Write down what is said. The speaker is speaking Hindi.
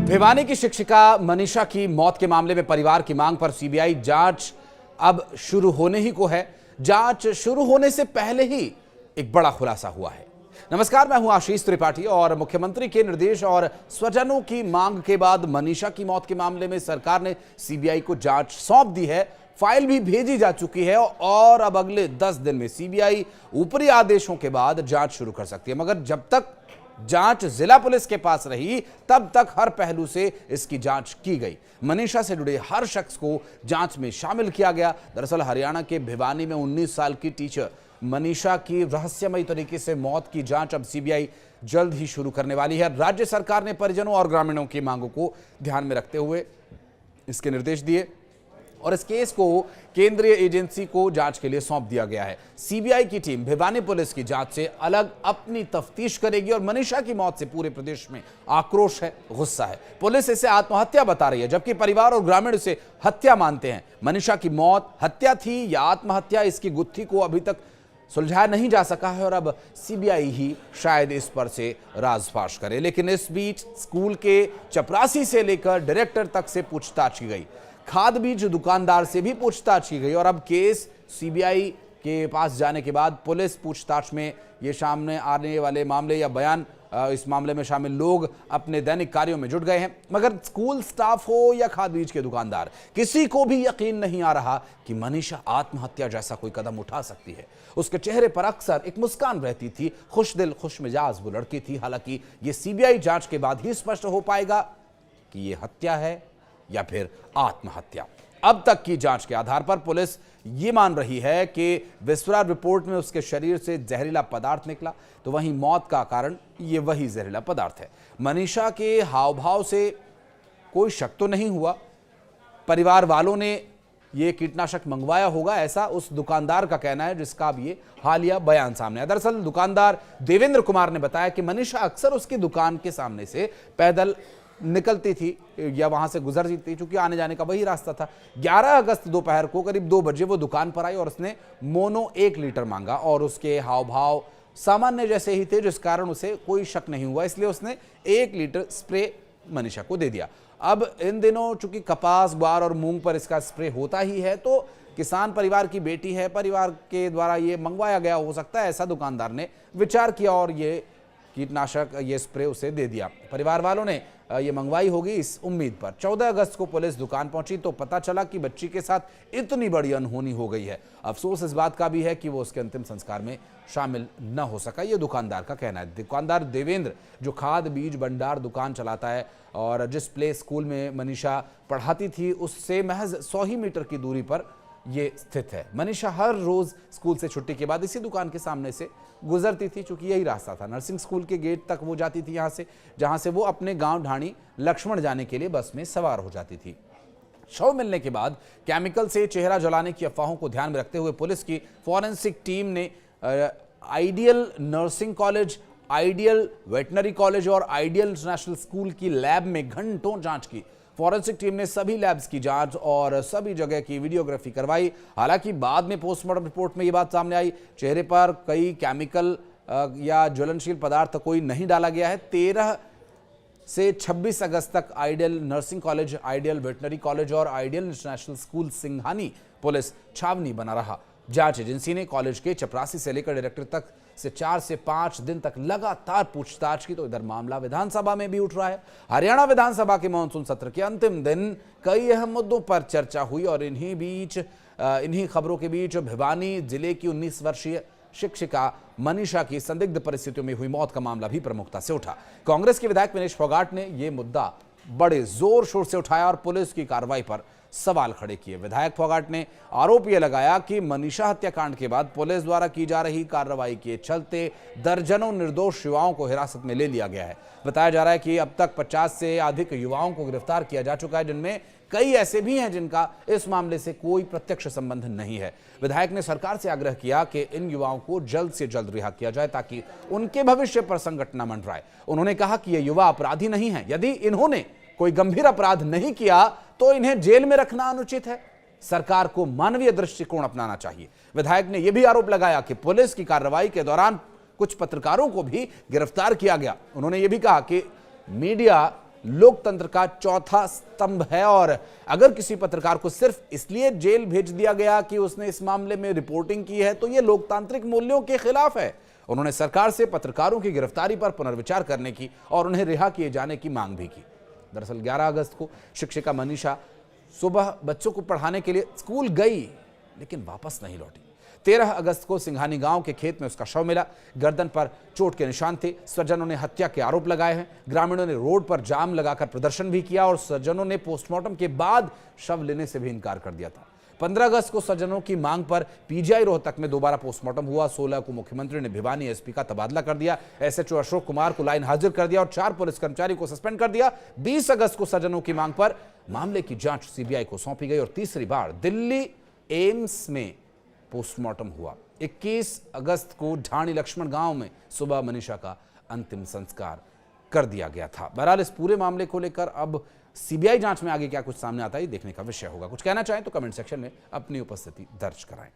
भिवानी की शिक्षिका मनीषा की मौत के मामले में परिवार की मांग पर सीबीआई जांच अब शुरू होने ही को है। जांच शुरू होने से पहले ही एक बड़ा खुलासा हुआ है। नमस्कार, मैं हूं आशीष त्रिपाठी और मुख्यमंत्री के निर्देश और स्वजनों की मांग के बाद मनीषा की मौत के मामले में सरकार ने सीबीआई को जांच सौंप दी है। फाइल भी भेजी जा चुकी है और अब अगले 10 दिन में सीबीआई ऊपरी आदेशों के बाद जांच शुरू कर सकती है। मगर जब तक जांच जिला पुलिस के पास रही तब तक हर पहलू से इसकी जांच की गई। मनीषा से जुड़े हर शख्स को जांच में शामिल किया गया। दरअसल हरियाणा के भिवानी में 19 साल की टीचर मनीषा की रहस्यमयी तरीके से मौत की जांच अब सीबीआई जल्द ही शुरू करने वाली है। राज्य सरकार ने परिजनों और ग्रामीणों की मांगों को ध्यान में रखते हुए इसके निर्देश दिए और इस केस को केंद्रीय एजेंसी को जांच के लिए सौंप दिया गया है। सीबीआई की टीम भिवानी पुलिस की जांच से अलग अपनी तफ्तीश करेगी और मनीषा की मौत से पूरे प्रदेश में आक्रोश है, गुस्सा है। पुलिस इसे आत्महत्या बता रही है जबकि परिवार और ग्रामीण इसे हत्या मानते हैं। मनीषा की मौत हत्या थी या आत्महत्या, इसकी गुत्थी को अभी तक सुलझाया नहीं जा सका है और अब सीबीआई ही शायद इस पर से राजफाश करे। लेकिन इस बीच स्कूल के चपरासी से लेकर डायरेक्टर तक से पूछताछ की गई, खाद बीज दुकानदार से भी पूछताछ की गई और अब केस सीबीआई के पास जाने के बाद पुलिस पूछताछ में ये सामने आने वाले मामले या बयान इस मामले में शामिल लोग अपने दैनिक कार्यों में जुट गए हैं। मगर स्कूल स्टाफ हो या खाद बीज के दुकानदार, किसी को भी यकीन नहीं आ रहा कि मनीषा आत्महत्या जैसा कोई कदम उठा सकती है। उसके चेहरे पर अक्सर एक मुस्कान रहती थी, खुश दिल खुश मिजाज वो लड़की थी। हालांकि ये सीबीआई जांच के बाद ही स्पष्ट हो पाएगा कि ये हत्या है या फिर आत्महत्या। अब तक की जांच के आधार पर पुलिस ये मान रही है कि विस्फोट रिपोर्ट में उसके शरीर से जहरीला पदार्थ निकला, तो वहीं मौत का कारण ये वही जहरीला पदार्थ है। मनीषा के हाव भाव से कोई शक तो नहीं हुआ। परिवार वालों ने ये कीटनाशक मंगवाया होगा, ऐसा उस दुकानदार का कहना है जिसका अब ये हालिया बयान सामने है। दरअसल दुकानदार देवेंद्र कुमार ने बताया कि मनीषा अक्सर उसकी दुकान के सामने से पैदल निकलती थी या वहां से गुजरती थी, चूंकि आने जाने का वही रास्ता था। 11 अगस्त दोपहर को करीब 2 बजे वो दुकान पर आई और उसने मोनो 1 लीटर मांगा और उसके हाव भाव सामान्य जैसे ही थे जिस कारण उसे कोई शक नहीं हुआ, इसलिए उसने 1 लीटर स्प्रे मनीषा को दे दिया। अब इन दिनों चूंकि कपास, ग्वार और मूंग पर इसका स्प्रे होता ही है, तो किसान परिवार की बेटी है, परिवार के द्वारा ये मंगवाया गया हो सकता है, ऐसा दुकानदार ने विचार किया और ये कीटनाशक ये स्प्रे उसे दे दिया। परिवार वालों ने ये मंगवाई होगी इस उम्मीद पर। 14 अगस्त को पुलिस दुकान पहुंची तो पता चला कि बच्ची के साथ इतनी बड़ी अनहोनी हो गई है। अफसोस इस बात का भी है कि वो उसके अंतिम संस्कार में शामिल न हो सका, ये दुकानदार का कहना है। दुकानदार देवेंद्र जो खाद बीज भंडार दुकान चलाता है और जिस प्ले स्कूल में मनीषा पढ़ाती थी उससे महज 100 ही मीटर की दूरी पर ये स्थित है। मनीषा हर रोज स्कूल से छुट्टी के बाद इसी दुकान के सामने से गुजरती थी, चूंकि यही रास्ता था। नर्सिंग स्कूल के गेट तक वो जाती थी यहाँ से, जहां से वो अपने गांव ढाणी लक्ष्मण जाने के लिए बस में सवार हो जाती थी। शव मिलने के बाद केमिकल से चेहरा जलाने की अफवाहों को ध्यान में रखते हुए पुलिस की फॉरेंसिक टीम ने ideal nursing college, ideal veterinary college और आइडियल इंटरनेशनल स्कूल की लैब में घंटों जांच की। फॉरेंसिक टीम ने सभी लैब्स की जांच और सभी जगह की वीडियोग्राफी करवाई। हालांकि बाद में पोस्टमार्टम रिपोर्ट में यह बात सामने आई, चेहरे पर कई केमिकल या ज्वलनशील पदार्थ कोई नहीं डाला गया है। 13 से 26 अगस्त तक ideal nursing college, ideal veterinary college और ideal international school Singhani police छावनी बना रहा। जांच एजेंसी ने कॉलेज के चपरासी से लेकर डायरेक्टर तक से 4 से 5 दिन तक लगातार पूछताछ की, तो इधर मामला विधानसभा में भी उठ रहा है। हरियाणा विधानसभा के मानसून सत्र के अंतिम दिन कई अहम मुद्दों पर चर्चा हुई और इन्हीं खबरों के बीच भिवानी जिले की 19 वर्षीय शिक्षिका मनीषा की संदिग्ध परिस्थितियों में हुई मौत का मामला भी प्रमुखता से उठा। कांग्रेस के विधायक विनेश फोगाट ने यह मुद्दा बड़े जोर शोर से उठाया और पुलिस की कार्रवाई पर सवाल खड़े किए। विधायक फोगाट ने आरोप यह लगाया कि मनीषा हत्याकांड के बाद पुलिस द्वारा की जा रही कार्रवाई के चलते दर्जनों निर्दोष युवाओं को हिरासत में ले लिया गया है। बताया जा रहा है कि अब तक 50 से अधिक युवाओं को गिरफ्तार किया जा चुका है, जिनमें कई ऐसे भी हैं जिनका इस मामले से कोई प्रत्यक्ष संबंध नहीं है। विधायक ने सरकार से आग्रह किया कि इन युवाओं को जल्द से जल्द रिहा किया जाए ताकि उनके भविष्य पर संकट न मंडराए। उन्होंने कहा कि ये युवा अपराधी नहीं है, यदि इन्होंने कोई गंभीर अपराध नहीं किया तो इन्हें जेल में रखना अनुचित है। सरकार को मानवीय दृष्टिकोण अपनाना चाहिए। विधायक ने यह भी आरोप लगाया कि पुलिस की कार्रवाई के दौरान कुछ पत्रकारों को भी गिरफ्तार किया गया। उन्होंने यह भी कहा कि मीडिया लोकतंत्र का चौथा स्तंभ है और अगर किसी पत्रकार को सिर्फ इसलिए जेल भेज दिया गया कि उसने इस मामले में रिपोर्टिंग की है तो यह लोकतांत्रिक मूल्यों के खिलाफ है। उन्होंने सरकार से पत्रकारों की गिरफ्तारी पर पुनर्विचार करने की और उन्हें रिहा किए जाने की मांग भी की। दरअसल 11 अगस्त को शिक्षिका मनीषा सुबह बच्चों को पढ़ाने के लिए स्कूल गई लेकिन वापस नहीं लौटी। 13 अगस्त को सिंघानी गांव के खेत में उसका शव मिला। गर्दन पर चोट के निशान थे। स्वजनों ने हत्या के आरोप लगाए हैं। ग्रामीणों ने रोड पर जाम लगाकर प्रदर्शन भी किया और स्वजनों ने पोस्टमार्टम के बाद शव लेने से भी इनकार कर दिया था। 15 अगस्त को स्वजनों की मांग पर पीजीआई रोहतक में दोबारा पोस्टमार्टम हुआ। 16 को मुख्यमंत्री ने भिवानी एसपी का तबादला कर दिया। एसएचओ अशोक कुमार को लाइन हाजिर कर दिया और 4 पुलिस कर्मचारी को सस्पेंड कर दिया। 20 अगस्त को स्वजनों की मांग पर मामले की जांच सीबीआई को सौंपी गई और तीसरी बार दिल्ली एम्स में पोस्टमार्टम हुआ। 21 अगस्त को ढाणी लक्ष्मण गांव में सुबह मनीषा का अंतिम संस्कार कर दिया गया था। बहरहाल इस पूरे मामले को लेकर अब सीबीआई जांच में आगे क्या कुछ सामने आता है देखने का विषय होगा। कुछ कहना चाहें तो कमेंट सेक्शन में अपनी उपस्थिति दर्ज कराएं।